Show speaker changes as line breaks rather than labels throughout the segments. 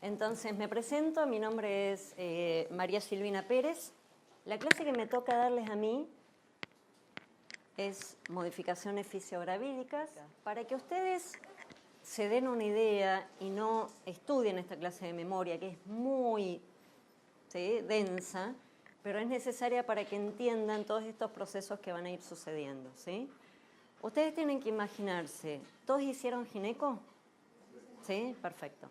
Entonces me presento, mi nombre es María Silvina Pérez. La clase que me toca darles a mí es modificaciones fisiogravídicas. Para que ustedes se den una idea y no estudien esta clase de memoria, que es muy densa, pero es necesaria para que entiendan todos estos procesos que van a ir sucediendo, ¿sí? Ustedes tienen que imaginarse, ¿todos hicieron gineco? ¿Sí? Perfecto.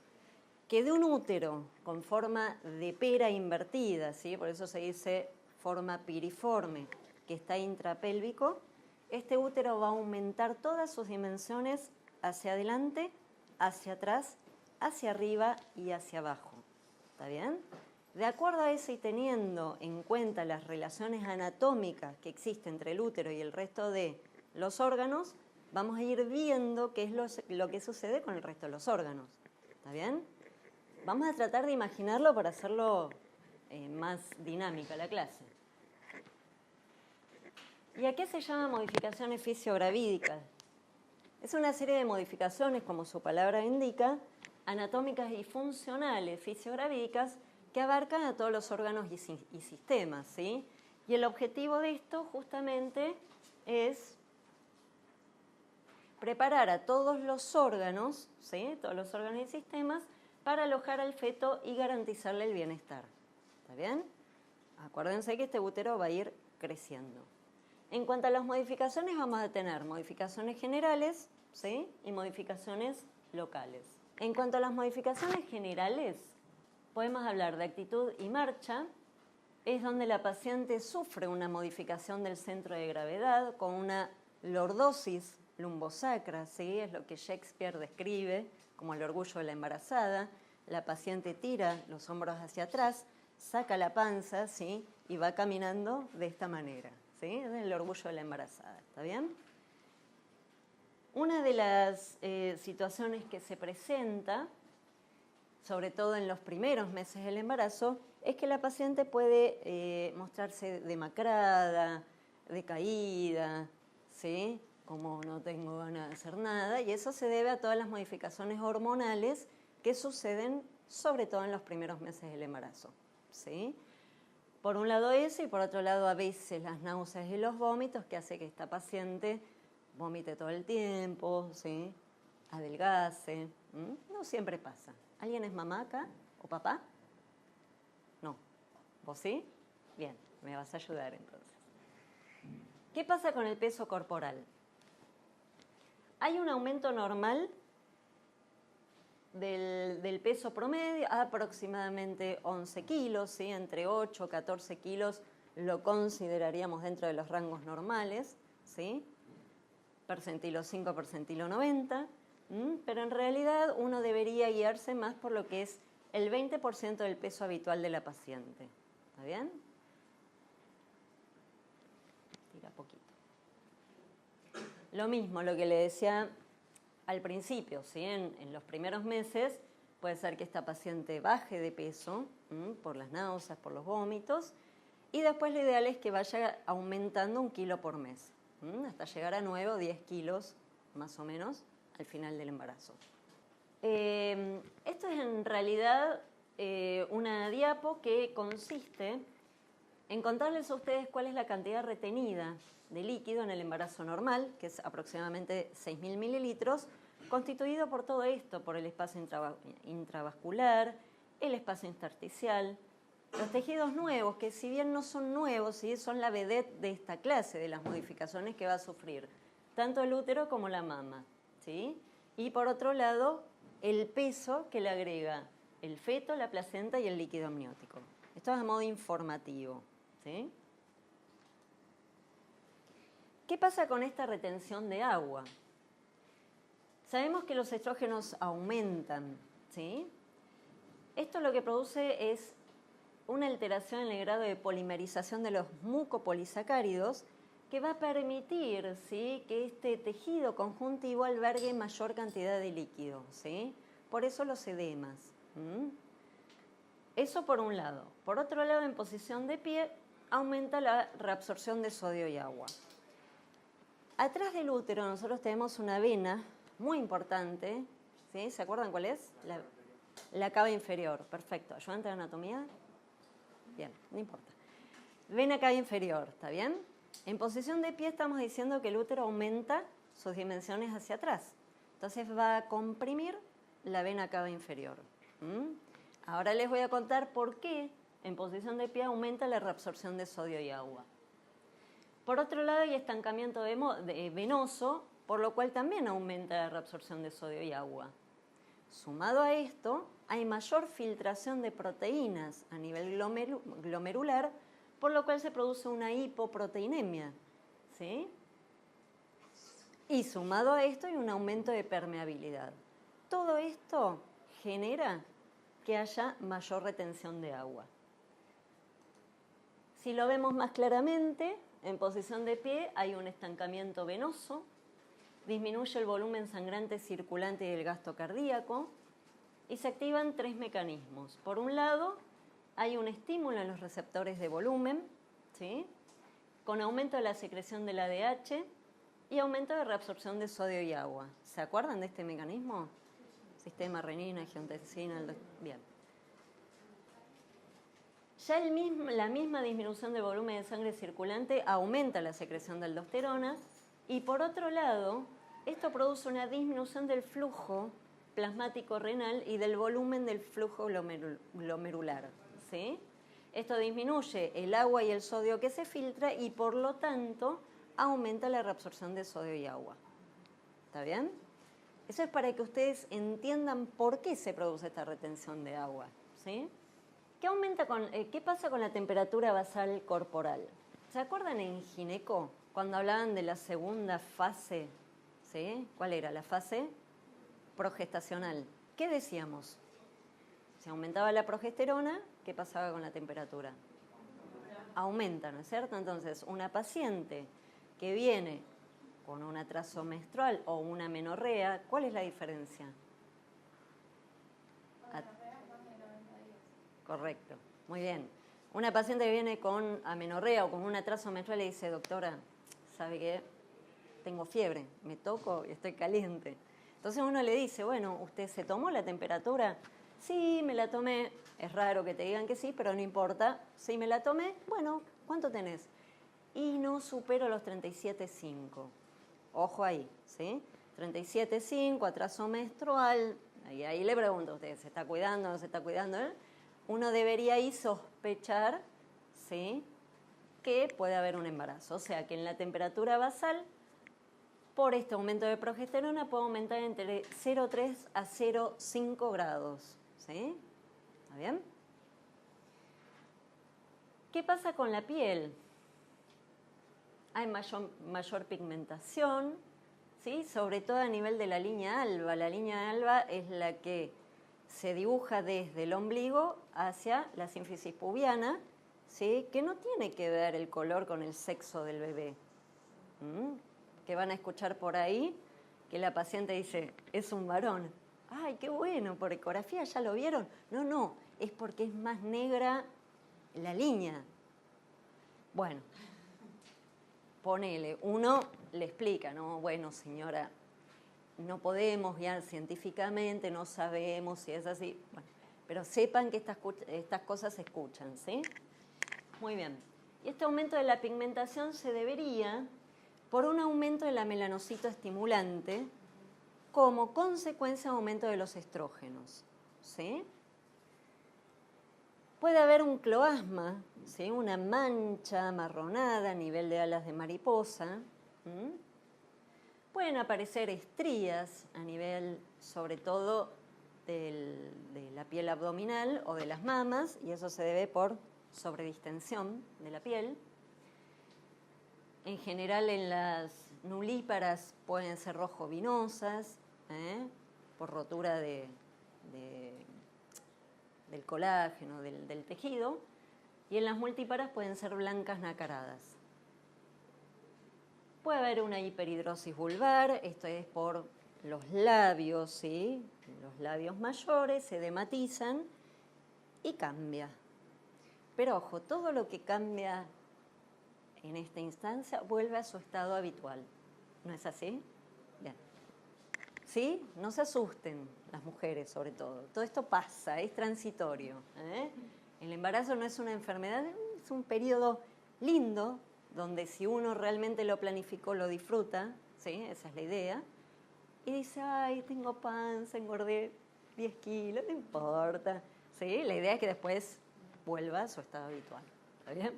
Que de un útero con forma de pera invertida, ¿sí? Por eso se dice forma piriforme, que está intrapélvico, este útero va a aumentar todas sus dimensiones hacia adelante, hacia atrás, hacia arriba y hacia abajo. ¿Está bien? De acuerdo a eso y teniendo en cuenta las relaciones anatómicas que existen entre el útero y el resto de los órganos, vamos a ir viendo qué es lo que sucede con el resto de los órganos. ¿Está bien? Vamos a tratar de imaginarlo para hacerlo más dinámica la clase. ¿Y a qué se llama modificaciones fisiogravídicas? Es una serie de modificaciones, como su palabra indica, anatómicas y funcionales fisiogravídicas que abarcan a todos los órganos y sistemas, ¿sí? Y el objetivo de esto justamente es preparar a todos los órganos, ¿sí? Todos los órganos y sistemas, para alojar al feto y garantizarle el bienestar. ¿Está bien? Acuérdense que este útero va a ir creciendo. En cuanto a las modificaciones, vamos a tener modificaciones generales, ¿sí? Y modificaciones locales. En cuanto a las modificaciones generales, podemos hablar de actitud y marcha. Es donde la paciente sufre una modificación del centro de gravedad con una lordosis lumbosacra, ¿sí? Es lo que Shakespeare describe como el orgullo de la embarazada. La paciente tira los hombros hacia atrás, saca la panza, ¿sí? Y va caminando de esta manera, ¿sí? Es el orgullo de la embarazada, ¿está bien? Una de las situaciones que se presenta, sobre todo en los primeros meses del embarazo, es que la paciente puede mostrarse demacrada, decaída, ¿sí? Como no tengo ganas de hacer nada, y eso se debe a todas las modificaciones hormonales que suceden sobre todo en los primeros meses del embarazo, ¿sí? Por un lado eso, y por otro lado a veces las náuseas y los vómitos que hace que esta paciente vomite todo el tiempo, ¿sí? Adelgace. No siempre pasa. ¿Alguien es mamá acá o papá? No. ¿Vos sí? Bien, me vas a ayudar entonces. ¿Qué pasa con el peso corporal? Hay un aumento normal del peso promedio, aproximadamente 11 kilos, ¿sí? Entre 8 y 14 kilos lo consideraríamos dentro de los rangos normales, ¿sí? Percentilo 5, percentilo 90, pero en realidad uno debería guiarse más por lo que es el 20% del peso habitual de la paciente. ¿Está bien? Tira poquito. Lo mismo, lo que le decía al principio, ¿sí? En los primeros meses puede ser que esta paciente baje de peso por las náuseas, por los vómitos, y después lo ideal es que vaya aumentando 1 kilo por mes, hasta llegar a 9 o 10 kilos más o menos al final del embarazo. Esto es en realidad una diapo que consiste en contarles a ustedes cuál es la cantidad retenida de líquido en el embarazo normal, que es aproximadamente 6.000 mililitros, constituido por todo esto, por el espacio intravascular, el espacio intersticial, los tejidos nuevos, que si bien no son nuevos, ¿sí? Son la vedette de esta clase, de las modificaciones que va a sufrir tanto el útero como la mama, ¿sí? Y por otro lado, el peso que le agrega el feto, la placenta y el líquido amniótico. Esto es a modo informativo, ¿sí? ¿Qué pasa con esta retención de agua? Sabemos que los estrógenos aumentan, ¿sí? Esto lo que produce es una alteración en el grado de polimerización de los mucopolisacáridos que va a permitir, ¿sí? Que este tejido conjuntivo albergue mayor cantidad de líquido, ¿sí? Por eso los edemas. Eso por un lado. Por otro lado, en posición de pie, aumenta la reabsorción de sodio y agua. Atrás del útero nosotros tenemos una vena muy importante, ¿sí? ¿Se acuerdan cuál es? La cava inferior, perfecto. ¿Ayudante de anatomía? Bien, no importa. Vena cava inferior, ¿está bien? En posición de pie estamos diciendo que el útero aumenta sus dimensiones hacia atrás. Entonces va a comprimir la vena cava inferior. Ahora les voy a contar por qué en posición de pie aumenta la reabsorción de sodio y agua. Por otro lado, hay estancamiento venoso, por lo cual también aumenta la reabsorción de sodio y agua. Sumado a esto, hay mayor filtración de proteínas a nivel glomerular, por lo cual se produce una hipoproteinemia, ¿sí? Y sumado a esto hay un aumento de permeabilidad. Todo esto genera que haya mayor retención de agua. Si lo vemos más claramente, en posición de pie hay un estancamiento venoso, disminuye el volumen sangrante circulante y el gasto cardíaco, y se activan 3 mecanismos. Por un lado, hay un estímulo en los receptores de volumen, ¿sí? Con aumento de la secreción del ADH y aumento de reabsorción de sodio y agua. ¿Se acuerdan de este mecanismo? Sistema renina, angiotensina, bien. Ya la misma disminución del volumen de sangre circulante aumenta la secreción de aldosterona y por otro lado, esto produce una disminución del flujo plasmático renal y del volumen del flujo glomerular, ¿sí? Esto disminuye el agua y el sodio que se filtra y por lo tanto aumenta la reabsorción de sodio y agua. ¿Está bien? Eso es para que ustedes entiendan por qué se produce esta retención de agua, ¿sí? ¿Qué pasa con la temperatura basal corporal? ¿Se acuerdan en gineco cuando hablaban de la segunda fase? ¿Sí? ¿Cuál era? La fase progestacional. ¿Qué decíamos? Si aumentaba la progesterona, ¿qué pasaba con la temperatura? Aumenta, ¿no es cierto? Entonces, una paciente que viene con un atraso menstrual o una menorrea, ¿cuál es la diferencia? Correcto, muy bien. Una paciente que viene con amenorrea o con un atraso menstrual le dice, doctora, ¿sabe qué? Tengo fiebre, me toco y estoy caliente. Entonces uno le dice, bueno, ¿usted se tomó la temperatura? Sí, me la tomé. Es raro que te digan que sí, pero no importa. Sí, me la tomé. Bueno, ¿cuánto tenés? Y no supero los 37,5. Ojo ahí, ¿sí? 37,5, atraso menstrual. Y ahí le pregunto a usted, ¿se está cuidando o no se está cuidando? Uno debería ahí sospechar, ¿sí?, que puede haber un embarazo. O sea, que en la temperatura basal, por este aumento de progesterona, puede aumentar entre 0,3 a 0,5 grados. ¿Sí? ¿Está bien? ¿Qué pasa con la piel? Hay mayor pigmentación, ¿sí? Sobre todo a nivel de la línea alba. La línea alba es la que se dibuja desde el ombligo hacia la sínfisis pubiana, ¿sí?, que no tiene que ver el color con el sexo del bebé. Que van a escuchar por ahí que la paciente dice, es un varón. ¡Ay, qué bueno! ¿Por ecografía ya lo vieron? No, es porque es más negra la línea. Bueno, ponele, uno le explica, ¿no? Bueno, señora, no podemos guiar científicamente, no sabemos si es así. Bueno, pero sepan que estas cosas se escuchan, ¿sí? Muy bien. Y este aumento de la pigmentación se debería por un aumento de la melanocito estimulante como consecuencia de aumento de los estrógenos, ¿sí? Puede haber un cloasma, ¿sí?, una mancha amarronada a nivel de alas de mariposa. Pueden aparecer estrías a nivel, sobre todo, de la piel abdominal o de las mamas, y eso se debe por sobredistensión de la piel. En general, en las nulíparas pueden ser rojo-vinosas, por rotura del colágeno, del tejido, y en las multíparas pueden ser blancas nacaradas. Puede haber una hiperhidrosis vulvar, esto es por los labios, ¿sí? Los labios mayores se edematizan y cambia. Pero ojo, todo lo que cambia en esta instancia vuelve a su estado habitual. ¿No es así? Bien. ¿sí? No se asusten las mujeres sobre todo. Todo esto pasa, es transitorio. El embarazo no es una enfermedad, es un periodo lindo donde si uno realmente lo planificó, lo disfruta, ¿sí? Esa es la idea. Y dice, ay, tengo panza, engordé 10 kilos, no importa. ¿Sí? La idea es que después vuelva a su estado habitual. ¿Está bien?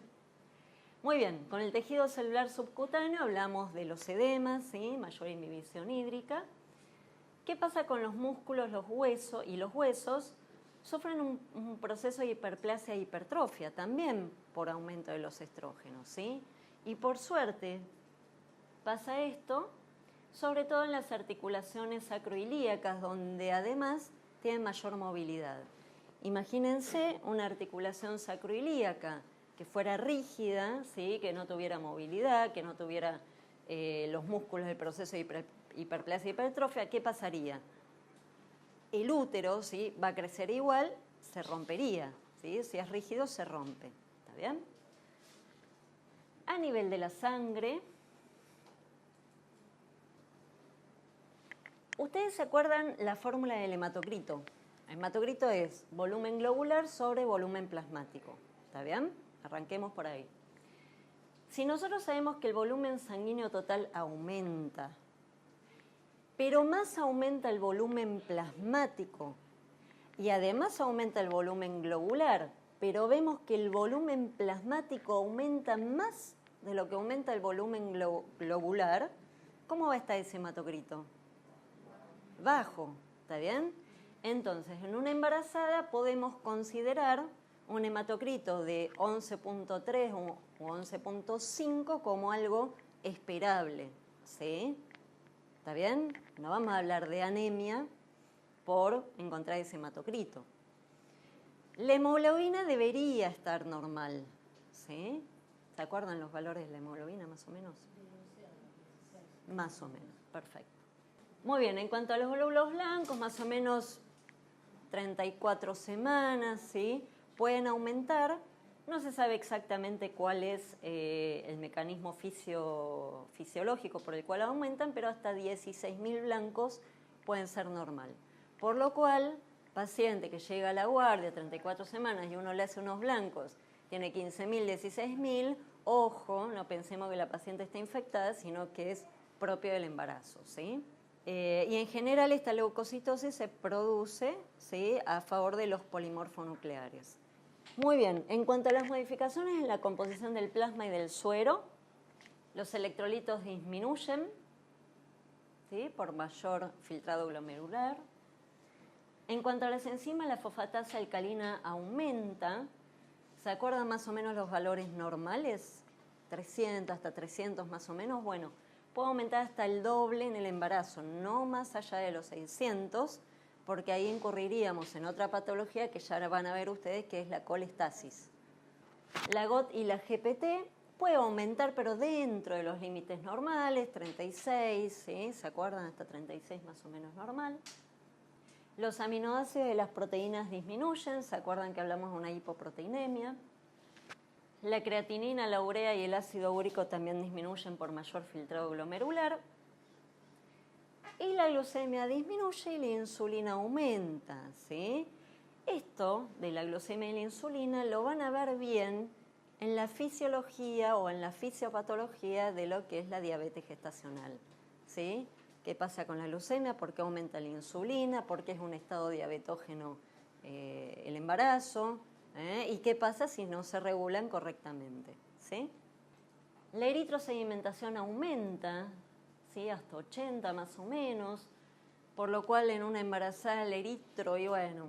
Muy bien, con el tejido celular subcutáneo hablamos de los edemas, ¿sí? Mayor inhibición hídrica. ¿Qué pasa con los músculos, los huesos y los huesos? Sufren un proceso de hiperplasia e hipertrofia, también por aumento de los estrógenos, ¿sí? Y por suerte pasa esto, sobre todo en las articulaciones sacroilíacas, donde además tienen mayor movilidad. Imagínense una articulación sacroilíaca que fuera rígida, ¿sí? Que no tuviera movilidad, que no tuviera los músculos del proceso de hiperplasia e hipertrofia. ¿Qué pasaría? El útero, ¿sí? Va a crecer igual, se rompería, ¿sí? Si es rígido, se rompe. ¿Está bien? A nivel de la sangre, ¿ustedes se acuerdan la fórmula del hematocrito? El hematocrito es volumen globular sobre volumen plasmático. ¿Está bien? Arranquemos por ahí. Si nosotros sabemos que el volumen sanguíneo total aumenta, pero más aumenta el volumen plasmático y además aumenta el volumen globular, pero vemos que el volumen plasmático aumenta más de lo que aumenta el volumen globular, ¿cómo va a estar ese hematocrito? Bajo, ¿está bien? Entonces, en una embarazada podemos considerar un hematocrito de 11.3 o 11.5 como algo esperable, ¿sí? ¿Está bien? No vamos a hablar de anemia por encontrar ese hematocrito. La hemoglobina debería estar normal, ¿sí? ¿Se acuerdan los valores de la hemoglobina más o menos? Más o menos, perfecto. Muy bien, en cuanto a los glóbulos blancos, más o menos 34 semanas, ¿sí? Pueden aumentar. No se sabe exactamente cuál es el mecanismo fisiológico por el cual aumentan, pero hasta 16.000 blancos pueden ser normal. Por lo cual, paciente que llega a la guardia 34 semanas y uno le hace unos blancos, tiene 15.000, 16.000, ojo, no pensemos que la paciente está infectada, sino que es propio del embarazo, ¿sí? Y en general esta leucocitosis se produce, ¿sí? A favor de los polimorfonucleares. Muy bien, en cuanto a las modificaciones en la composición del plasma y del suero, los electrolitos disminuyen, ¿sí? Por mayor filtrado glomerular. En cuanto a las enzimas, la fosfatasa alcalina aumenta. ¿Se acuerdan más o menos los valores normales? 300, hasta 300 más o menos. Bueno, puede aumentar hasta el doble en el embarazo, no más allá de los 600, porque ahí incurriríamos en otra patología que ya van a ver ustedes, que es la colestasis. La GOT y la GPT puede aumentar, pero dentro de los límites normales, 36, ¿sí? ¿Se acuerdan? Hasta 36 más o menos normal. Los aminoácidos de las proteínas disminuyen, ¿se acuerdan que hablamos de una hipoproteinemia? La creatinina, la urea y el ácido úrico también disminuyen por mayor filtrado glomerular. Y la glucemia disminuye y la insulina aumenta, ¿sí? Esto de la glucemia y la insulina lo van a ver bien en la fisiología o en la fisiopatología de lo que es la diabetes gestacional, ¿sí? ¿Qué pasa con la glucemia? ¿Por qué aumenta la insulina? ¿Por qué es un estado diabetógeno el embarazo? ¿Y qué pasa si no se regulan correctamente? ¿Sí? La eritrosedimentación aumenta, ¿sí? Hasta 80 más o menos, por lo cual en una embarazada el eritro, y bueno,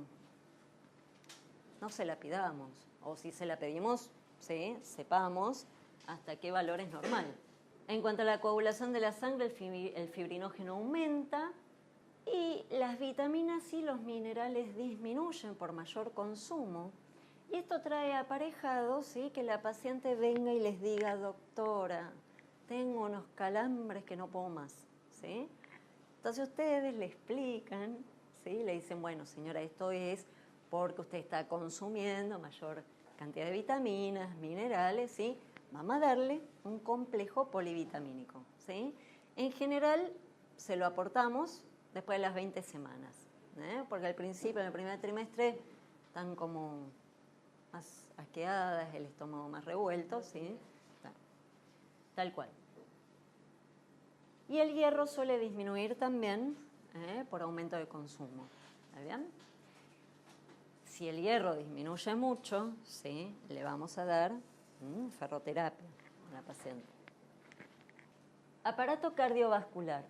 no se la pidamos, o si se la pedimos, ¿sí? Sepamos hasta qué valor es normal. En cuanto a la coagulación de la sangre, el fibrinógeno aumenta y las vitaminas y los minerales disminuyen por mayor consumo. Y esto trae aparejado, ¿sí? Que la paciente venga y les diga, doctora, tengo unos calambres que no puedo más, ¿sí? Entonces ustedes le explican, ¿sí? Le dicen, bueno, señora, esto es porque usted está consumiendo mayor cantidad de vitaminas, minerales, ¿sí? Vamos a darle un complejo polivitamínico, ¿sí? En general se lo aportamos, después de las 20 semanas. Porque al principio, en el primer trimestre, están como más asqueadas, el estómago más revuelto, ¿sí? Tal cual. Y el hierro suele disminuir también por aumento de consumo. ¿Está bien? Si el hierro disminuye mucho, ¿sí? Le vamos a dar ferroterapia a la paciente. Aparato cardiovascular.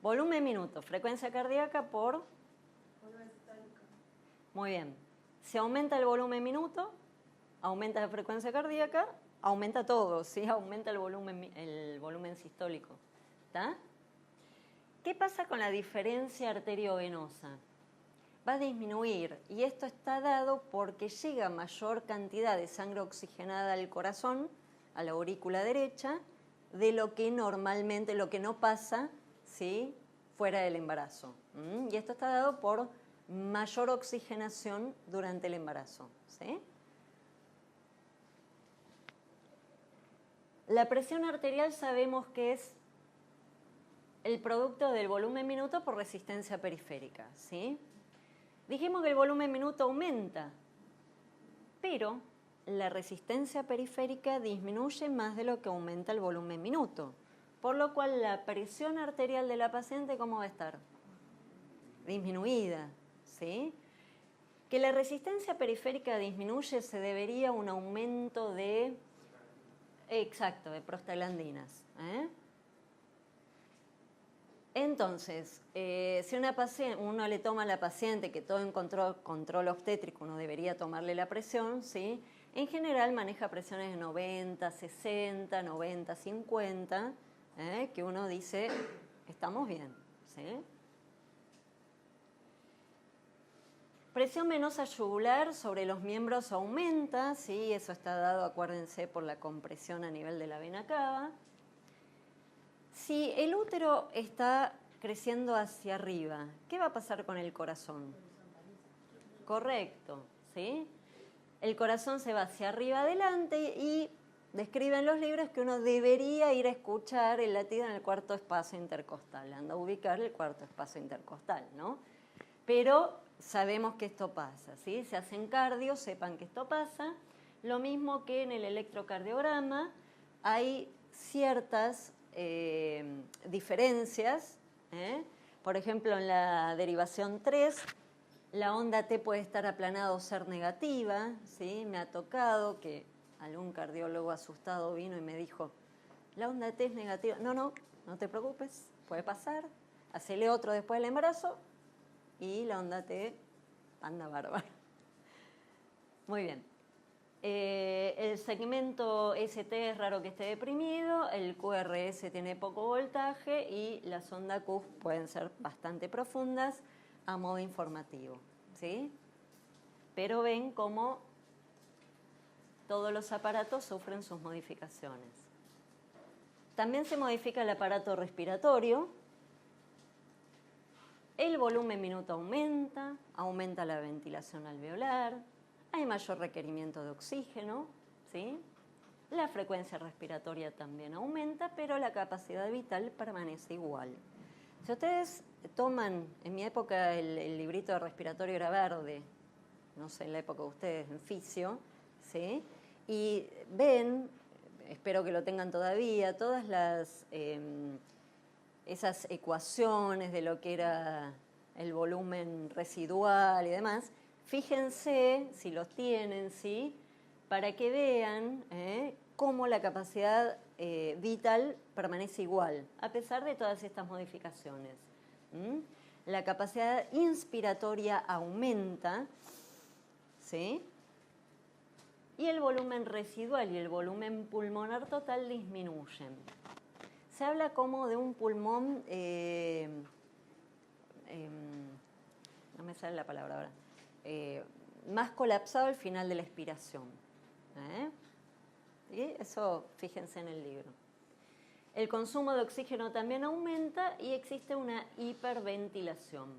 Volumen minuto, frecuencia cardíaca por... Muy bien. Si aumenta el volumen minuto, aumenta la frecuencia cardíaca, aumenta todo, ¿sí? Aumenta el volumen sistólico. ¿Está? ¿Qué pasa con la diferencia arteriovenosa? Va a disminuir y esto está dado porque llega mayor cantidad de sangre oxigenada al corazón, a la aurícula derecha, de lo que normalmente, lo que no pasa, ¿sí? Fuera del embarazo. Y esto está dado por mayor oxigenación durante el embarazo, ¿sí? La presión arterial sabemos que es el producto del volumen minuto por resistencia periférica, ¿sí? Dijimos que el volumen minuto aumenta, pero la resistencia periférica disminuye más de lo que aumenta el volumen minuto, por lo cual la presión arterial de la paciente, ¿cómo va a estar? Disminuida, ¿sí? Que la resistencia periférica disminuye se debería a un aumento de... Exacto, de prostaglandinas. Entonces, si uno le toma a la paciente que todo en control obstétrico, uno debería tomarle la presión, ¿sí? En general maneja presiones de 90, 60, 90, 50, que uno dice, estamos bien, ¿sí? Presión venosa yugular sobre los miembros aumenta, ¿sí? Eso está dado, acuérdense, por la compresión a nivel de la vena cava. Si el útero está creciendo hacia arriba, ¿qué va a pasar con el corazón? Correcto, ¿sí? El corazón se va hacia arriba adelante y describen los libros que uno debería ir a escuchar el latido en el cuarto espacio intercostal, anda a ubicar el cuarto espacio intercostal, ¿no? Pero sabemos que esto pasa, ¿sí? Se hacen cardio, sepan que esto pasa. Lo mismo que en el electrocardiograma, hay ciertas diferencias. Por ejemplo, en la derivación 3, la onda T puede estar aplanada o ser negativa, ¿sí? Me ha tocado que algún cardiólogo asustado vino y me dijo, la onda T es negativa. No te preocupes, puede pasar. Hacele otro después del embarazo y la onda T anda bárbaro. Muy bien. El segmento ST es raro que esté deprimido, el QRS tiene poco voltaje y las ondas Q pueden ser bastante profundas a modo informativo, ¿sí? Pero ven cómo todos los aparatos sufren sus modificaciones. También se modifica el aparato respiratorio. El volumen minuto aumenta la ventilación alveolar, hay mayor requerimiento de oxígeno, ¿sí? La frecuencia respiratoria también aumenta, pero la capacidad vital permanece igual. Si ustedes toman, en mi época el librito de respiratorio era verde, no sé, en la época de ustedes, en fisio, ¿sí? Y ven, espero que lo tengan todavía, todas las... esas ecuaciones de lo que era el volumen residual y demás, fíjense si los tienen, ¿sí? Para que vean cómo la capacidad vital permanece igual, a pesar de todas estas modificaciones. La capacidad inspiratoria aumenta, ¿sí? Y el volumen residual y el volumen pulmonar total disminuyen. Se habla como de un pulmón, no me sale la palabra ahora, más colapsado al final de la expiración. Y eso fíjense en el libro. El consumo de oxígeno también aumenta y existe una hiperventilación.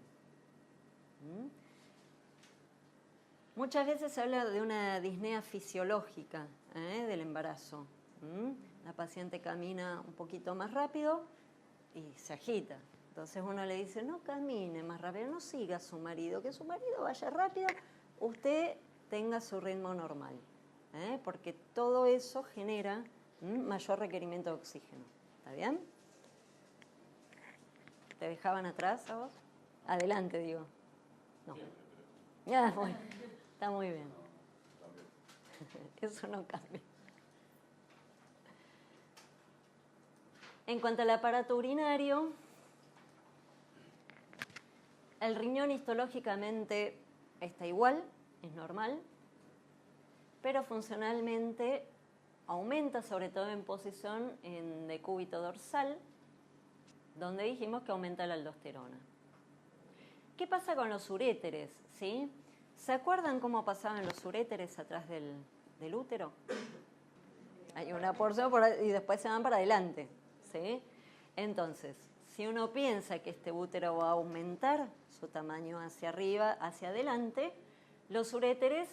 Muchas veces se habla de una disnea fisiológica del embarazo. La paciente camina un poquito más rápido y se agita. Entonces uno le dice, no camine más rápido, no siga a su marido, que su marido vaya rápido, usted tenga su ritmo normal, porque todo eso genera mayor requerimiento de oxígeno. ¿Está bien? ¿Te dejaban atrás a vos? Adelante, digo. No. Ya, bueno, está muy bien. Eso no cambia. En cuanto al aparato urinario, el riñón histológicamente está igual, es normal, pero funcionalmente aumenta, sobre todo en posición en decúbito dorsal, donde dijimos que aumenta la aldosterona. ¿Qué pasa con los uréteres? ¿Sí? ¿Se acuerdan cómo pasaban los uréteres atrás del útero? Hay una porción y después se van para adelante, ¿sí? Entonces, si uno piensa que este útero va a aumentar su tamaño hacia arriba, hacia adelante, los uréteres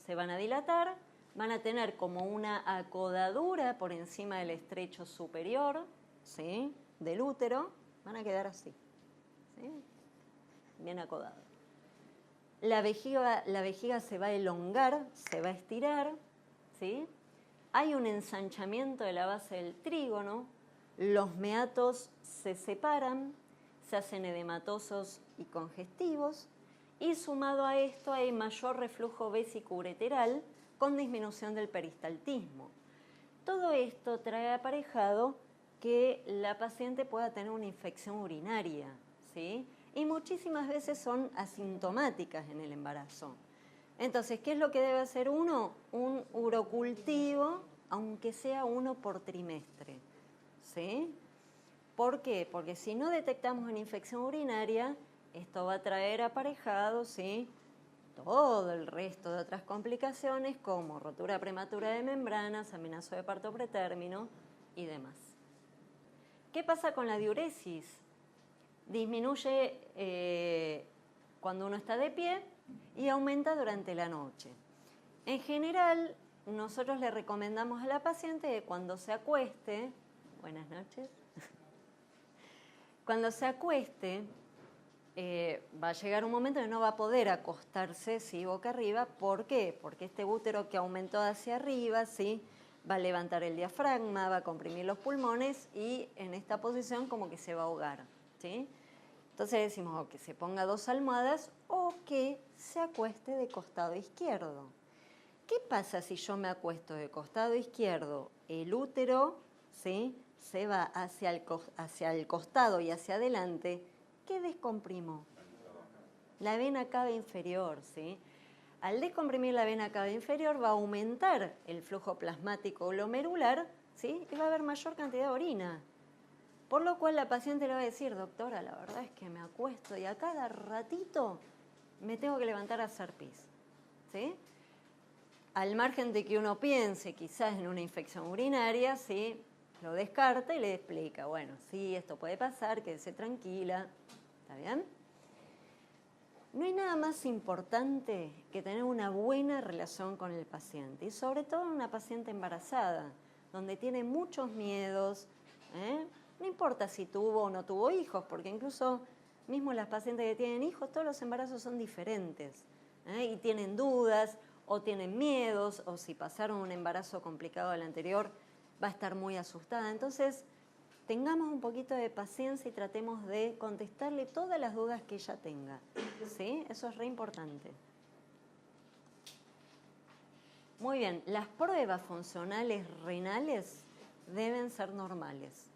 se van a dilatar, van a tener como una acodadura por encima del estrecho superior, ¿sí?, del útero, van a quedar así, ¿sí?, bien acodado. La vejiga se va a elongar, se va a estirar, ¿sí? Hay un ensanchamiento de la base del trígono, los meatos se separan, se hacen edematosos y congestivos, y sumado a esto hay mayor reflujo vésico-ureteral con disminución del peristaltismo. Todo esto trae aparejado que la paciente pueda tener una infección urinaria, ¿sí?, y muchísimas veces son asintomáticas en el embarazo. Entonces, ¿qué es lo que debe hacer uno? Un urocultivo, aunque sea uno por trimestre, ¿sí? ¿Por qué? Porque si no detectamos una infección urinaria, esto va a traer aparejado, ¿sí?, todo el resto de otras complicaciones como rotura prematura de membranas, amenaza de parto pretérmino y demás. ¿Qué pasa con la diuresis? Disminuye cuando uno está de pie y aumenta durante la noche. En general, nosotros le recomendamos a la paciente que cuando se acueste, buenas noches, cuando se acueste, va a llegar un momento que no va a poder acostarse, ¿sí?, boca arriba. ¿Por qué? Porque este útero que aumentó hacia arriba, ¿sí?, va a levantar el diafragma, va a comprimir los pulmones y en esta posición como que se va a ahogar, ¿sí? Entonces decimos que se ponga 2 almohadas o que se acueste de costado izquierdo. ¿Qué pasa si yo me acuesto de costado izquierdo? El útero, ¿sí?, se va hacia el costado y hacia adelante. ¿Qué descomprimo? La vena cava inferior, ¿sí? Al descomprimir la vena cava inferior va a aumentar el flujo plasmático glomerular, ¿sí?, y va a haber mayor cantidad de orina. Por lo cual la paciente le va a decir, doctora, la verdad es que me acuesto y a cada ratito me tengo que levantar a hacer pis, ¿sí? Al margen de que uno piense quizás en una infección urinaria, ¿sí?, lo descarta y le explica, bueno, sí, esto puede pasar, quédese tranquila, ¿está bien? No hay nada más importante que tener una buena relación con el paciente, y sobre todo una paciente embarazada, donde tiene muchos miedos, no importa si tuvo o no tuvo hijos, porque incluso mismo las pacientes que tienen hijos, todos los embarazos son diferentes, y tienen dudas, o tienen miedos, o si pasaron un embarazo complicado al anterior, va a estar muy asustada. Entonces, tengamos un poquito de paciencia y tratemos de contestarle todas las dudas que ella tenga, ¿sí? Eso es re importante. Muy bien, las pruebas funcionales renales deben ser normales.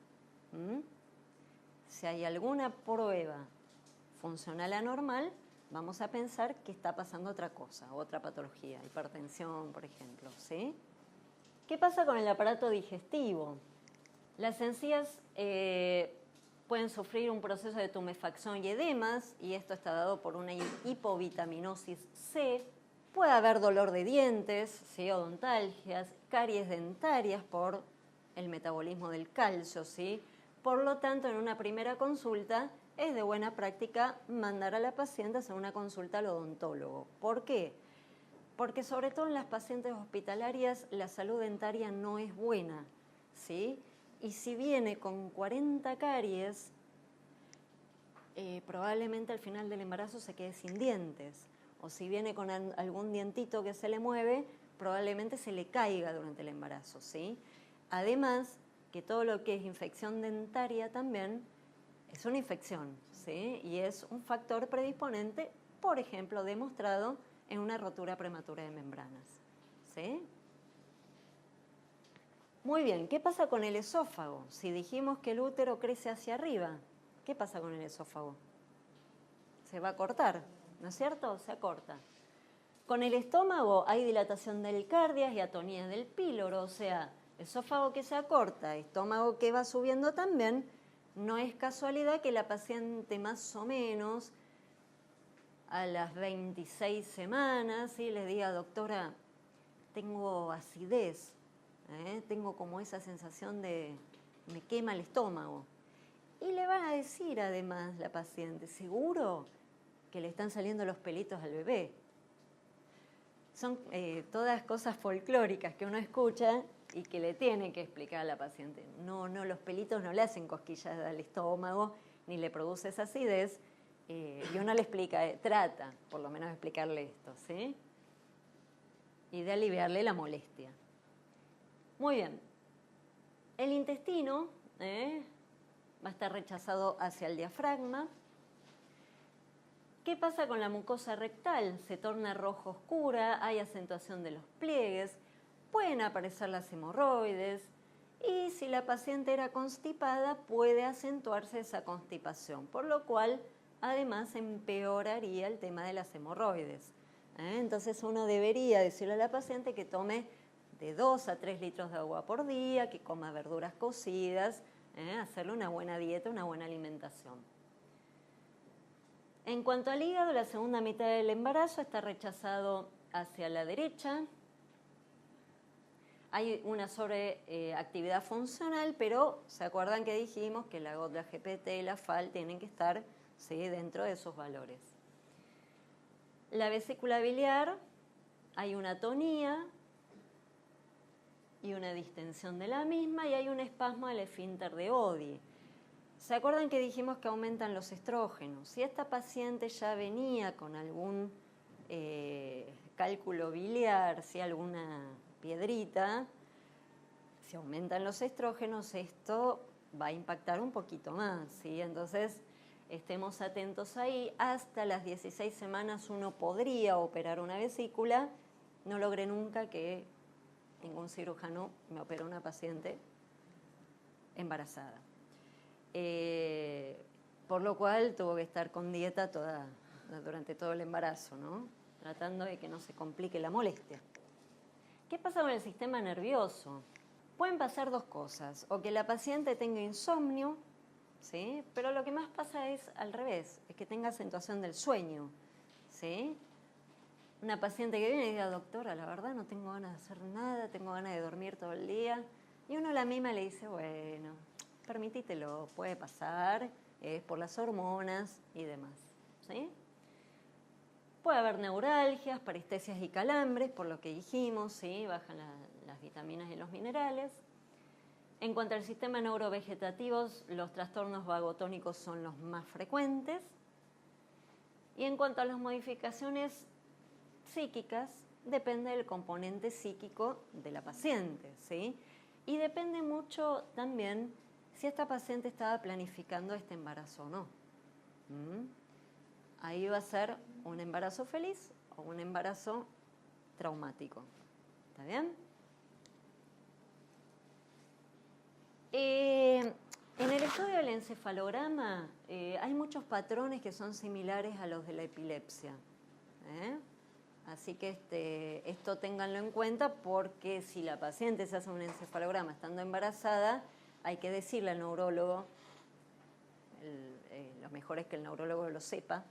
Si hay alguna prueba funcional anormal, vamos a pensar que está pasando otra cosa, otra patología, hipertensión, por ejemplo, ¿sí? ¿Qué pasa con el aparato digestivo? Las encías pueden sufrir un proceso de tumefacción y edemas, y esto está dado por una hipovitaminosis C. Puede haber dolor de dientes, ¿sí?, odontalgias, caries dentarias por el metabolismo del calcio, ¿sí? Por lo tanto, en una primera consulta es de buena práctica mandar a la paciente a hacer una consulta al odontólogo. ¿Por qué? Porque sobre todo en las pacientes hospitalarias la salud dentaria no es buena, ¿sí? Y si viene con 40 caries, probablemente al final del embarazo se quede sin dientes. O si viene con algún dientito que se le mueve, probablemente se le caiga durante el embarazo, ¿sí? Además, que todo lo que es infección dentaria también es una infección, ¿sí? Y es un factor predisponente, por ejemplo, demostrado en una rotura prematura de membranas, ¿sí? Muy bien, ¿qué pasa con el esófago? Si dijimos que el útero crece hacia arriba, ¿qué pasa con el esófago? Se va a cortar, ¿no es cierto? Se acorta. Con el estómago hay dilatación del cardias y atonía del píloro, o sea, esófago que se acorta, estómago que va subiendo también. No es casualidad que la paciente más o menos a las 26 semanas ¿sí? Le diga, doctora, tengo acidez, tengo como esa sensación de me quema el estómago. Y le van a decir además la paciente, ¿seguro que le están saliendo los pelitos al bebé? Son todas cosas folclóricas que uno escucha y que le tiene que explicar a la paciente. No, los pelitos no le hacen cosquillas al estómago, ni le produce esa acidez. Y uno le explica, trata por lo menos de explicarle esto, ¿sí? Y de aliviarle la molestia. Muy bien. El intestino va a estar rechazado hacia el diafragma. ¿Qué pasa con la mucosa rectal? Se torna rojo oscura, hay acentuación de los pliegues, pueden aparecer las hemorroides y si la paciente era constipada puede acentuarse esa constipación, por lo cual además empeoraría el tema de las hemorroides. Entonces uno debería decirle a la paciente que tome de 2 a 3 litros de agua por día, que coma verduras cocidas, hacerle una buena dieta, una buena alimentación. En cuanto al hígado, la segunda mitad del embarazo está rechazado hacia la derecha. Hay una sobreactividad funcional, pero ¿se acuerdan que dijimos que la GOT, la GPT y la FAL tienen que estar dentro de esos valores? La vesícula biliar, hay una atonía y una distensión de la misma y hay un espasmo del esfínter de Oddi. ¿Se acuerdan que dijimos que aumentan los estrógenos? Si esta paciente ya venía con algún cálculo biliar, si alguna piedrita, si aumentan los estrógenos, esto va a impactar un poquito más, ¿sí? Entonces, estemos atentos ahí. Hasta las 16 semanas uno podría operar una vesícula. No logré nunca que ningún cirujano me opere una paciente embarazada. Por lo cual tuvo que estar con dieta durante todo el embarazo, ¿no? Tratando de que no se complique la molestia. ¿Qué pasa con el sistema nervioso? Pueden pasar dos cosas, o que la paciente tenga insomnio, ¿sí? Pero lo que más pasa es al revés, es que tenga acentuación del sueño, ¿sí? Una paciente que viene y diga, doctora, la verdad no tengo ganas de hacer nada, tengo ganas de dormir todo el día, y uno a la misma le dice, bueno, permítitelo, puede pasar, es por las hormonas y demás, ¿sí? Puede haber neuralgias, parestesias y calambres, por lo que dijimos, ¿sí? Bajan las vitaminas y los minerales. En cuanto al sistema neurovegetativo, los trastornos vagotónicos son los más frecuentes. Y en cuanto a las modificaciones psíquicas, depende del componente psíquico de la paciente, ¿sí? Y depende mucho también si esta paciente estaba planificando este embarazo o no. Ahí va a ser un embarazo feliz o un embarazo traumático. ¿Está bien? En el estudio del encefalograma hay muchos patrones que son similares a los de la epilepsia. Así que esto ténganlo en cuenta porque si la paciente se hace un encefalograma estando embarazada, hay que decirle al neurólogo, lo mejor es que el neurólogo lo sepa,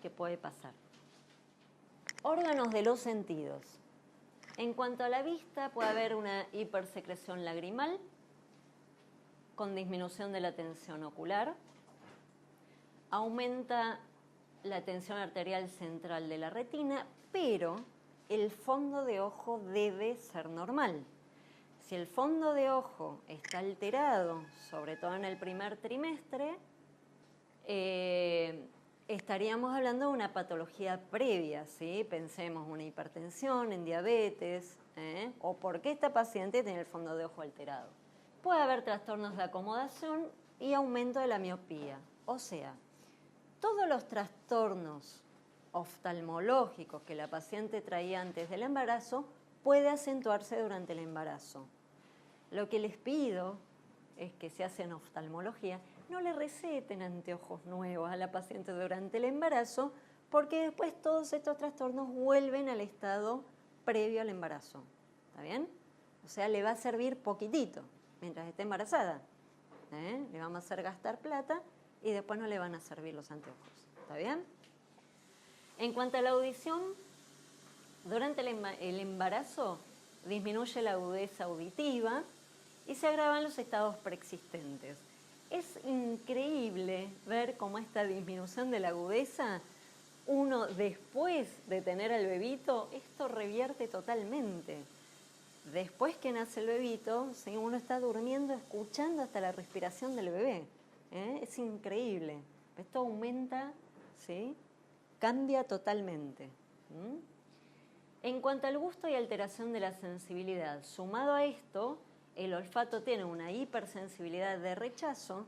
qué puede pasar. Órganos de los sentidos. En cuanto a la vista, puede haber una hipersecreción lagrimal con disminución de la tensión ocular. Aumenta la tensión arterial central de la retina, pero el fondo de ojo debe ser normal. Si el fondo de ojo está alterado, sobre todo en el primer trimestre, estaríamos hablando de una patología previa, ¿sí? Pensemos una hipertensión, en diabetes, o por qué esta paciente tiene el fondo de ojo alterado. Puede haber trastornos de acomodación y aumento de la miopía. O sea, todos los trastornos oftalmológicos que la paciente traía antes del embarazo puede acentuarse durante el embarazo. Lo que les pido es que si hacen oftalmología, no le receten anteojos nuevos a la paciente durante el embarazo, porque después todos estos trastornos vuelven al estado previo al embarazo. ¿Está bien? O sea, le va a servir poquitito mientras esté embarazada. Le vamos a hacer gastar plata y después no le van a servir los anteojos. ¿Está bien? En cuanto a la audición, durante el embarazo disminuye la agudeza auditiva y se agravan los estados preexistentes. Es increíble ver cómo esta disminución de la agudeza, uno después de tener al bebito, esto revierte totalmente. Después que nace el bebito, ¿sí? Uno está durmiendo, escuchando hasta la respiración del bebé. Es increíble. Esto aumenta, ¿sí? Cambia totalmente. En cuanto al gusto y alteración de la sensibilidad, sumado a esto, el olfato tiene una hipersensibilidad de rechazo,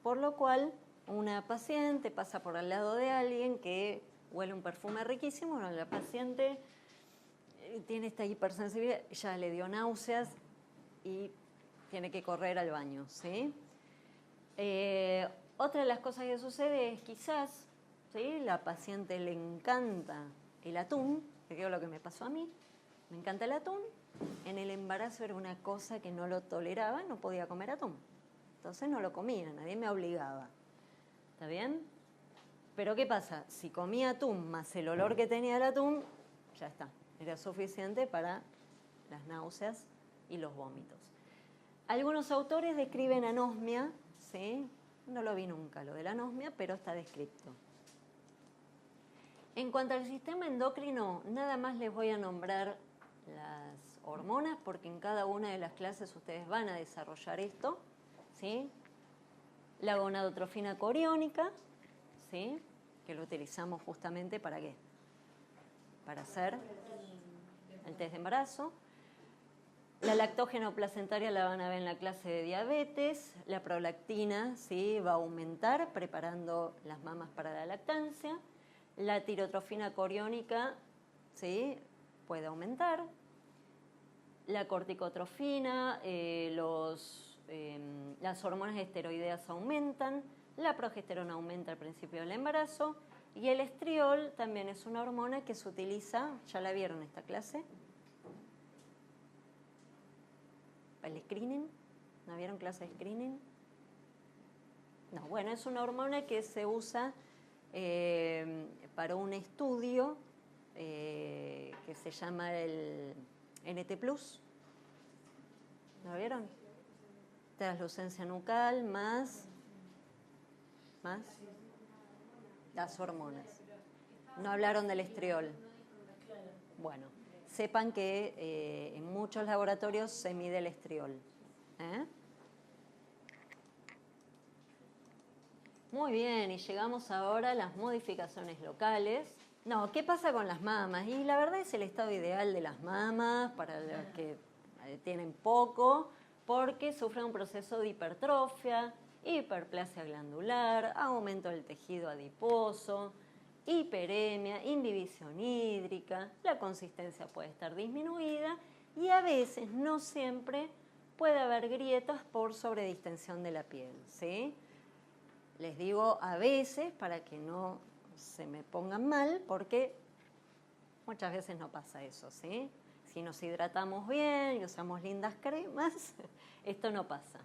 por lo cual una paciente pasa por al lado de alguien que huele un perfume riquísimo, bueno, la paciente tiene esta hipersensibilidad, ya le dio náuseas y tiene que correr al baño, ¿sí? Otra de las cosas que sucede es quizás, ¿sí? La paciente le encanta el atún, que es lo que me pasó a mí, me encanta el atún. En el embarazo era una cosa que no lo toleraba, no podía comer atún. Entonces no lo comía, nadie me obligaba. ¿Está bien? Pero ¿qué pasa? Si comía atún más el olor que tenía el atún, ya está. Era suficiente para las náuseas y los vómitos. Algunos autores describen anosmia, ¿sí? No lo vi nunca lo de la anosmia, pero está descrito. En cuanto al sistema endocrino, nada más les voy a nombrar las hormonas, porque en cada una de las clases ustedes van a desarrollar esto, ¿sí? La gonadotrofina coriónica, ¿sí? Que lo utilizamos justamente ¿para qué? Para hacer el test de embarazo. La lactógeno placentaria la van a ver en la clase de diabetes. La prolactina, ¿sí? Va a aumentar preparando las mamas para la lactancia. La tirotrofina coriónica, ¿sí? Puede aumentar. La corticotrofina, las hormonas esteroideas aumentan, la progesterona aumenta al principio del embarazo y el estriol también es una hormona que se utiliza, ¿ya la vieron esta clase? ¿El screening? ¿No vieron clase de screening? No, bueno, es una hormona que se usa para un estudio que se llama el NT+. ¿Lo vieron? Translucencia nucal más las hormonas. No hablaron del estriol. Bueno, sepan que en muchos laboratorios se mide el estriol. Muy bien, y llegamos ahora a las modificaciones locales. No, ¿qué pasa con las mamas? Y la verdad es el estado ideal de las mamas para los que tienen poco, porque sufren un proceso de hipertrofia, hiperplasia glandular, aumento del tejido adiposo, hiperemia, inhibición hídrica, la consistencia puede estar disminuida y a veces, no siempre, puede haber grietas por sobredistensión de la piel, ¿sí? Les digo a veces para que no se me pongan mal, porque muchas veces no pasa eso, ¿sí? Si nos hidratamos bien y usamos lindas cremas, esto no pasa.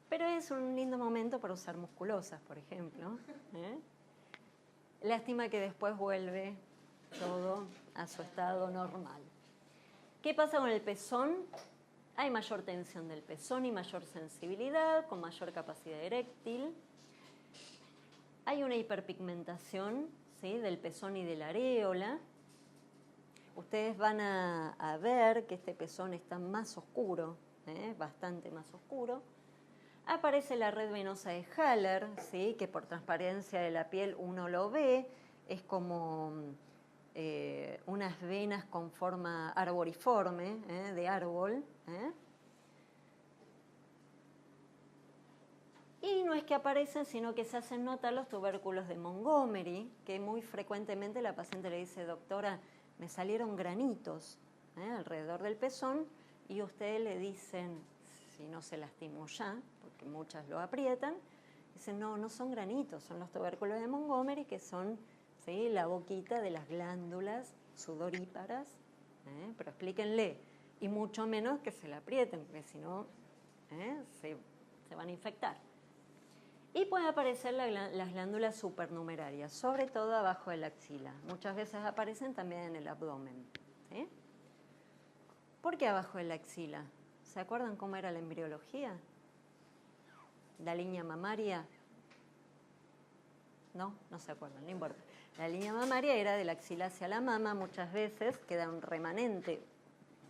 Pero es un lindo momento para usar musculosas, por ejemplo. Lástima que después vuelve todo a su estado normal. ¿Qué pasa con el pezón? Hay mayor tensión del pezón y mayor sensibilidad, con mayor capacidad eréctil. Hay una hiperpigmentación, ¿sí? Del pezón y de la areola. Ustedes van a ver que este pezón está más oscuro, bastante más oscuro. Aparece la red venosa de Haller, ¿sí? Que por transparencia de la piel uno lo ve, es como unas venas con forma arboriforme, de árbol. Y no es que aparecen, sino que se hacen notar los tubérculos de Montgomery, que muy frecuentemente la paciente le dice, doctora, me salieron granitos alrededor del pezón, y ustedes le dicen, si no se lastimó ya, porque muchas lo aprietan, dicen, no, no son granitos, son los tubérculos de Montgomery, que son, ¿sí?, la boquita de las glándulas sudoríparas, pero explíquenle, y mucho menos que se la aprieten, porque si no, se van a infectar. Y pueden aparecer las glándulas supernumerarias, sobre todo abajo de la axila. Muchas veces aparecen también en el abdomen. ¿Sí? ¿Por qué abajo de la axila? ¿Se acuerdan cómo era la embriología? La línea mamaria. No, no se acuerdan, no importa. La línea mamaria era de la axila hacia la mama, muchas veces queda un remanente,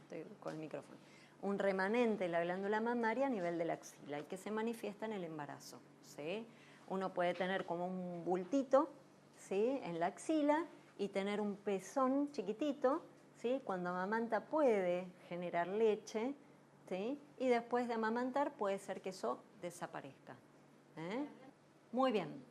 estoy con el micrófono, un remanente en la glándula mamaria a nivel de la axila y que se manifiesta en el embarazo. ¿Sí? Uno puede tener como un bultito, ¿sí?, en la axila y tener un pezón chiquitito, ¿sí? Cuando amamanta puede generar leche, ¿sí? Y después de amamantar puede ser que eso desaparezca. Muy bien.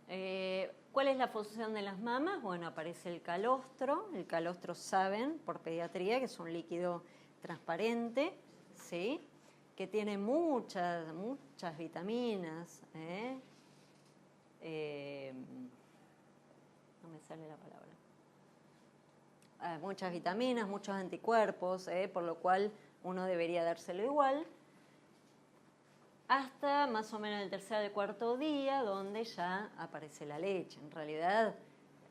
¿Cuál es la función de las mamas? Bueno, aparece el calostro. El calostro, saben por pediatría que es un líquido transparente, ¿sí?, que tiene muchas vitaminas. No me sale la palabra. Muchas vitaminas, muchos anticuerpos, por lo cual uno debería dárselo igual, hasta más o menos el tercer o cuarto día, donde ya aparece la leche. En realidad,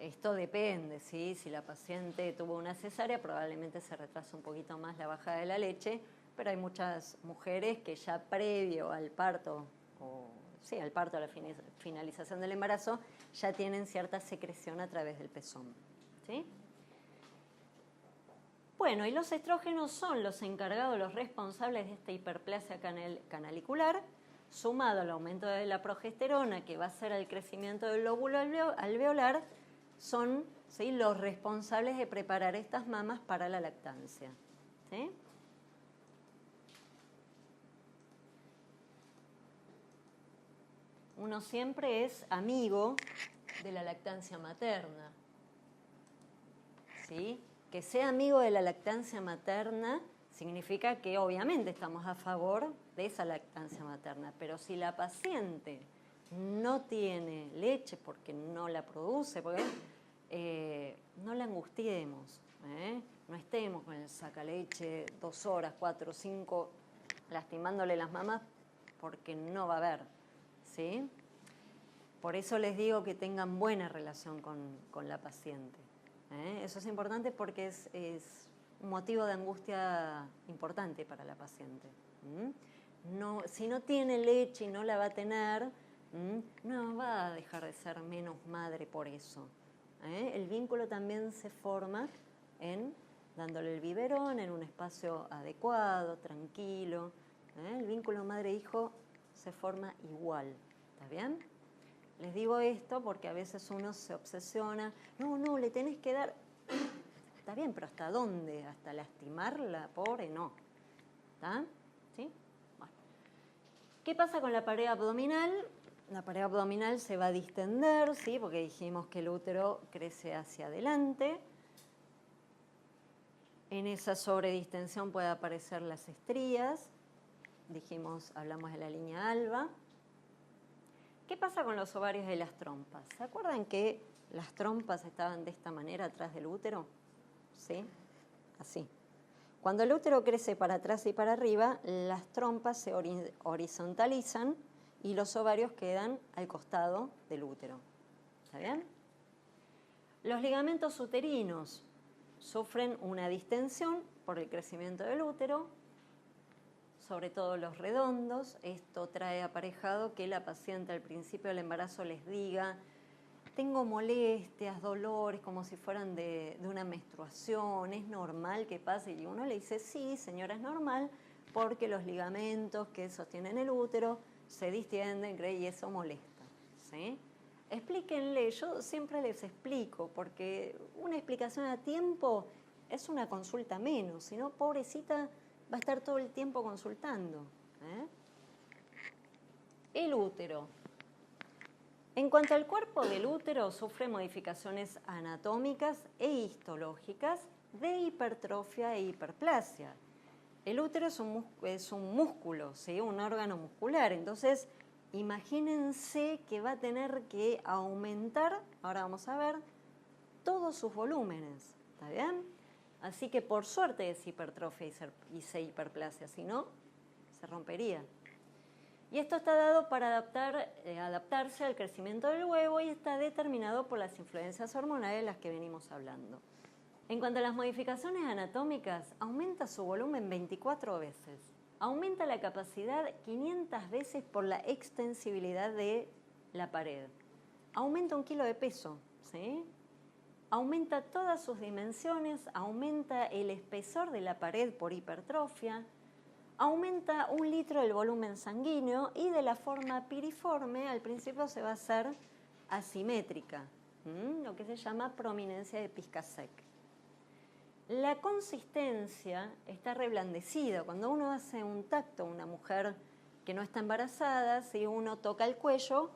esto depende, ¿sí? Si la paciente tuvo una cesárea, probablemente se retrasa un poquito más la bajada de la leche, pero hay muchas mujeres que ya previo al parto, al parto, a la finalización del embarazo, ya tienen cierta secreción a través del pezón. ¿Sí? Bueno, y los estrógenos son los encargados, los responsables de esta hiperplasia canalicular, sumado al aumento de la progesterona, que va a ser el crecimiento del lóbulo alveolar, son, ¿sí?, los responsables de preparar estas mamas para la lactancia. ¿Sí? Uno siempre es amigo de la lactancia materna. ¿Sí? Que sea amigo de la lactancia materna significa que obviamente estamos a favor de esa lactancia materna, pero si la paciente no tiene leche porque no la produce, no la angustiemos, no estemos con el sacaleche 2 horas, 4, 5, lastimándole las mamas porque no va a haber. ¿Sí? Por eso les digo que tengan buena relación con la paciente. Eso es importante porque es un motivo de angustia importante para la paciente. No, si no tiene leche y no la va a tener, no va a dejar de ser menos madre por eso. El vínculo también se forma dándole el biberón en un espacio adecuado, tranquilo. El vínculo madre-hijo se forma igual. ¿Está bien? Les digo esto porque a veces uno se obsesiona. No, le tenés que dar. Está bien, pero ¿hasta dónde? ¿Hasta lastimarla? Pobre, no. ¿Está? ¿Sí? Bueno. ¿Qué pasa con la pared abdominal? La pared abdominal se va a distender, ¿sí? Porque dijimos que el útero crece hacia adelante. En esa sobredistensión puede aparecer las estrías. Hablamos de la línea alba. ¿Qué pasa con los ovarios de las trompas? ¿Se acuerdan que las trompas estaban de esta manera atrás del útero? ¿Sí? Así. Cuando el útero crece para atrás y para arriba, las trompas se horizontalizan y los ovarios quedan al costado del útero. ¿Está bien? Los ligamentos uterinos sufren una distensión por el crecimiento del útero, sobre todo los redondos. Esto trae aparejado que la paciente al principio del embarazo les diga: tengo molestias, dolores, como si fueran de una menstruación, ¿es normal que pase? Y uno le dice: sí, señora, es normal, porque los ligamentos que sostienen el útero se distienden, y eso molesta, ¿sí? Explíquenle, yo siempre les explico, porque una explicación a tiempo es una consulta menos, si no, pobrecita, va a estar todo el tiempo consultando. El útero. En cuanto al cuerpo del útero, sufre modificaciones anatómicas e histológicas de hipertrofia e hiperplasia. El útero es un músculo, ¿sí? Un órgano muscular, entonces imagínense que va a tener que aumentar, ahora vamos a ver, todos sus volúmenes, ¿está bien? Así que por suerte es hipertrofia y hiperplasia, si no, se rompería. Y esto está dado para adaptarse al crecimiento del huevo y está determinado por las influencias hormonales de las que venimos hablando. En cuanto a las modificaciones anatómicas, aumenta su volumen 24 veces. Aumenta la capacidad 500 veces por la extensibilidad de la pared. Aumenta 1 kilo de peso, ¿sí? Aumenta todas sus dimensiones, aumenta el espesor de la pared por hipertrofia, aumenta 1 litro del volumen sanguíneo y de la forma piriforme al principio se va a hacer asimétrica, lo que se llama prominencia de Piscasek. La consistencia está reblandecida. Cuando uno hace un tacto a una mujer que no está embarazada, si uno toca el cuello,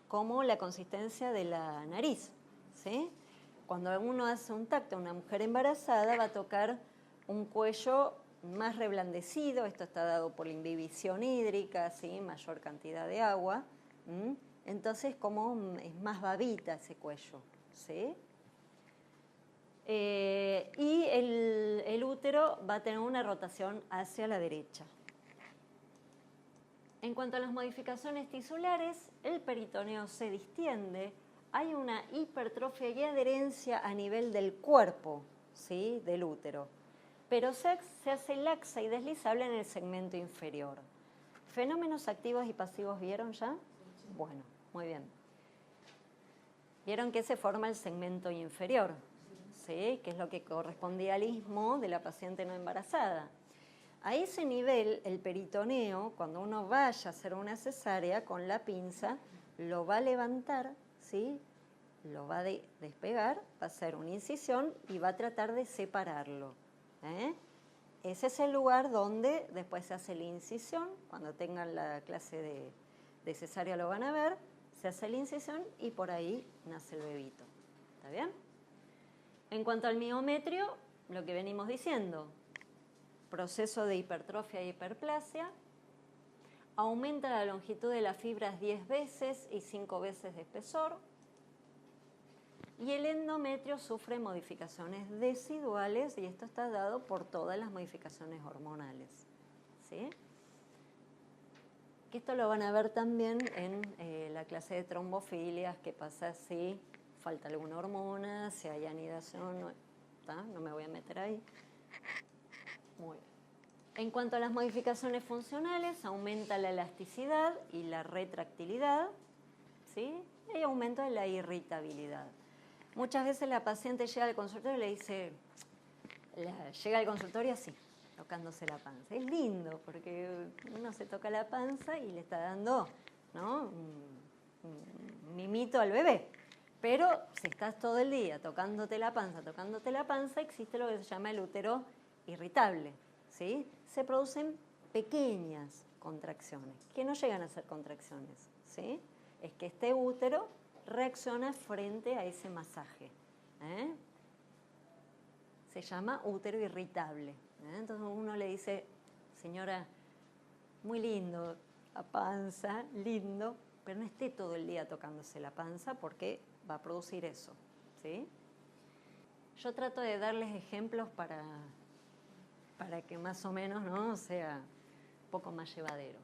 como la consistencia de la nariz, ¿sí? Cuando uno hace un tacto a una mujer embarazada, va a tocar un cuello más reblandecido. Esto está dado por la imbibición hídrica, ¿sí? Mayor cantidad de agua. Entonces, como es más babita ese cuello, ¿sí? Y el útero va a tener una rotación hacia la derecha. En cuanto a las modificaciones tisulares, el peritoneo se distiende, hay una hipertrofia y adherencia a nivel del cuerpo, ¿sí? Del útero, pero se hace laxa y deslizable en el segmento inferior. ¿Fenómenos activos y pasivos vieron ya? Bueno, muy bien. Vieron que se forma el segmento inferior, ¿sí? Que es lo que correspondía al istmo de la paciente no embarazada. A ese nivel, el peritoneo, cuando uno vaya a hacer una cesárea, con la pinza, lo va a levantar, ¿sí? Lo va a despegar, va a hacer una incisión y va a tratar de separarlo. Ese es el lugar donde después se hace la incisión. Cuando tengan la clase de cesárea lo van a ver. Se hace la incisión y por ahí nace el bebito. ¿Está bien? En cuanto al miometrio, lo que venimos diciendo, proceso de hipertrofia y hiperplasia, aumenta la longitud de las fibras 10 veces y 5 veces de espesor, y el endometrio sufre modificaciones deciduales, y esto está dado por todas las modificaciones hormonales, ¿sí? Que esto lo van a ver también en la clase de trombofilias, qué pasa si falta alguna hormona, si hay anidación, no me voy a meter ahí. Muy bien. En cuanto a las modificaciones funcionales, aumenta la elasticidad y la retractilidad, ¿sí? Y aumento de la irritabilidad. Muchas veces la paciente llega al consultorio y le dice, llega al consultorio así, tocándose la panza. Es lindo porque uno se toca la panza y le está dando, ¿no? un mimito al bebé. Pero si estás todo el día tocándote la panza, existe lo que se llama el útero irritable, ¿sí? Se producen pequeñas contracciones, que no llegan a ser contracciones, ¿sí? Es que este útero reacciona frente a ese masaje. Se llama útero irritable. Entonces uno le dice, señora, muy lindo la panza, lindo, pero no esté todo el día tocándose la panza porque va a producir eso, ¿sí? Yo trato de darles ejemplos para que más o menos, ¿no?, sea un poco más llevadero.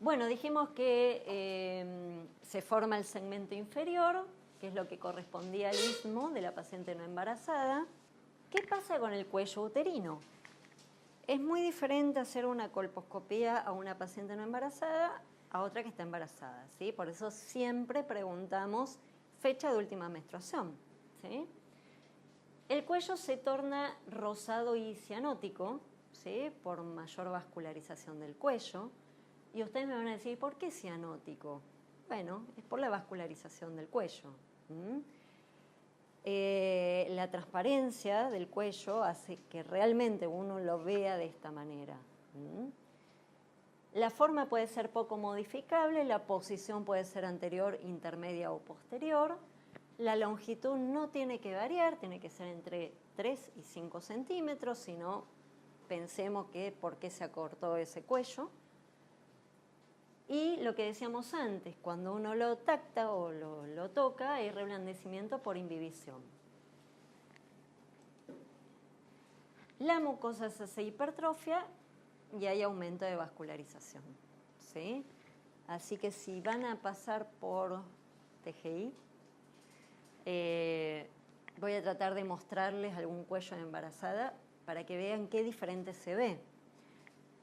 Bueno, dijimos que se forma el segmento inferior, que es lo que correspondía al istmo de la paciente no embarazada. ¿Qué pasa con el cuello uterino? Es muy diferente hacer una colposcopía a una paciente no embarazada a otra que está embarazada, ¿sí? Por eso siempre preguntamos fecha de última menstruación, ¿sí? El cuello se torna rosado y cianótico, ¿sí?, por mayor vascularización del cuello. Y ustedes me van a decir, ¿por qué cianótico? Bueno, es por la vascularización del cuello. La transparencia del cuello hace que realmente uno lo vea de esta manera. La forma puede ser poco modificable, la posición puede ser anterior, intermedia o posterior. La longitud no tiene que variar, tiene que ser entre 3 y 5 centímetros, si no, pensemos que por qué se acortó ese cuello. Y lo que decíamos antes, cuando uno lo tacta o lo toca, hay reblandecimiento por imbibición. La mucosa se hace hipertrofia y hay aumento de vascularización, ¿sí? Así que si van a pasar por TGI, voy a tratar de mostrarles algún cuello de embarazada para que vean qué diferente se ve.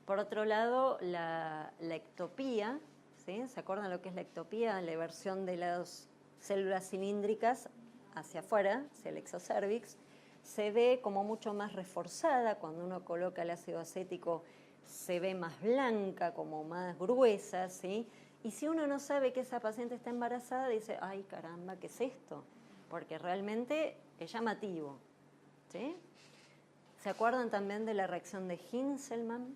Por otro lado, la ectopía, ¿sí? ¿Se acuerdan lo que es la ectopía? La eversión de las células cilíndricas hacia afuera, hacia el exocervix, se ve como mucho más reforzada. Cuando uno coloca el ácido acético, se ve más blanca, como más gruesa, ¿sí? Y si uno no sabe que esa paciente está embarazada, dice, ay caramba, ¿qué es esto? Porque realmente es llamativo, ¿sí? ¿Se acuerdan también de la reacción de Hinselmann?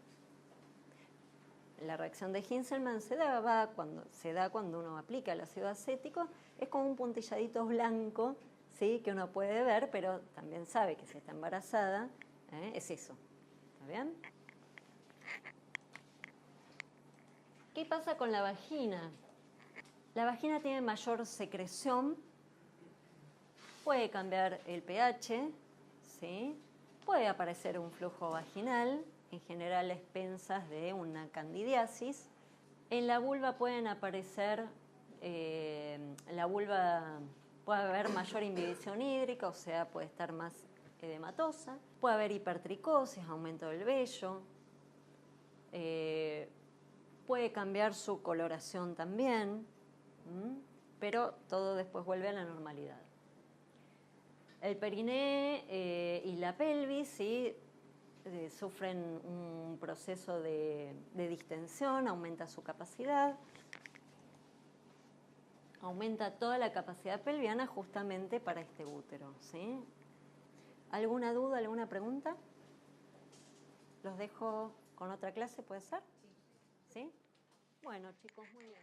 La reacción de Hinselmann se da cuando uno aplica el ácido acético, es como un puntilladito blanco, ¿sí? Que uno puede ver, pero también sabe que si está embarazada, es eso. ¿Está bien? ¿Qué pasa con la vagina? La vagina tiene mayor secreción, puede cambiar el pH, ¿sí? Puede aparecer un flujo vaginal, en general a expensas de una candidiasis. En la vulva pueden aparecer, la vulva puede haber mayor inhibición hídrica, o sea, puede estar más edematosa. Puede haber hipertricosis, aumento del vello. Puede cambiar su coloración también, pero todo después vuelve a la normalidad. El periné y la pelvis, ¿sí? Sufren un proceso de distensión, aumenta su capacidad, aumenta toda la capacidad pelviana justamente para este útero, ¿sí? ¿Alguna duda, alguna pregunta? Los dejo con otra clase, ¿puede ser? ¿Sí? Bueno, chicos, muy bien.